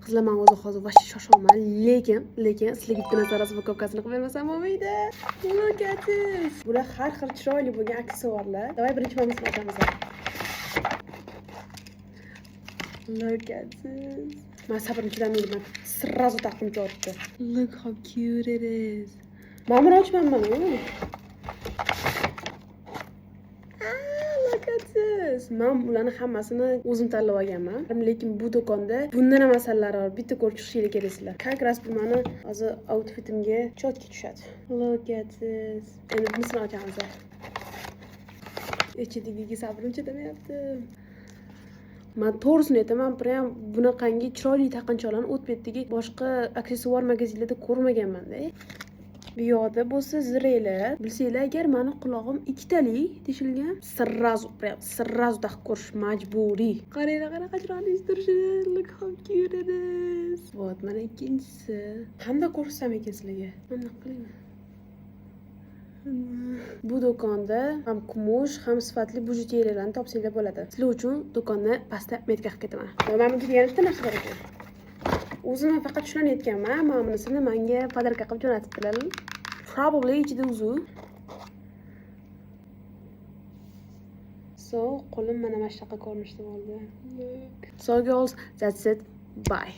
Qizlar, men o'zi hozir vosh shoshaman, lekin sizlarga bitta narsa raspakobkasini qilib bermasam bo'lmaydi. Look at this. Bular har xil chiroyli bo'lgan aksessuarlar. Davay birinchi mamasini ochamiz. Look at this. Men sabrim chidamayman. Sразу taqdim o'tdi. Look how cute it is. Men buni ochmayman. Men bularni hammasini o'zim tanlab olganman. Lekin bu do'konda bundan ham asallar bor. Bitta ko'rib chiqishga kelasizlar. Как раз bu meni hozir outfitimga chotki tushadi. Look at this. Endi bunisini ochamiz. Ichidagiga sabrim chidamayapti. Men to'g'risini aytaman, prям bunaqangi chiroyli taqinchoqlarni o'tbetdagi boshqa aksessuar magazinlarda ko'rmaganman-da. Bu yoqda bo'lsa zireylar. Bilsanglar, agar meni qulog'im ikkitali teshilgan, sirrazu taqib ko'rish majburiy. Qaranglar, qanaqa chiroyli turishi. Look how cute it is. Vot, mana ikkinchisi. Qanday ko'rsam ekan sizlarga? Mana qilayman. Bu do'konda ham kumush, ham sifatli bujuteriyalarni topsanglar bo'ladi. Sizlar uchun do'konni pastda metka qilib ketaman. Men bunga yana bitta narsa bor ekan. O'zim faqat shularni aytganman. Mana bunisini menga podarka qilib jo'natibdilar. Probably ichida uzuv. So, qo'lim mana shunaqa ko'rinishda bo'ldi. So girls, that's it. Bye.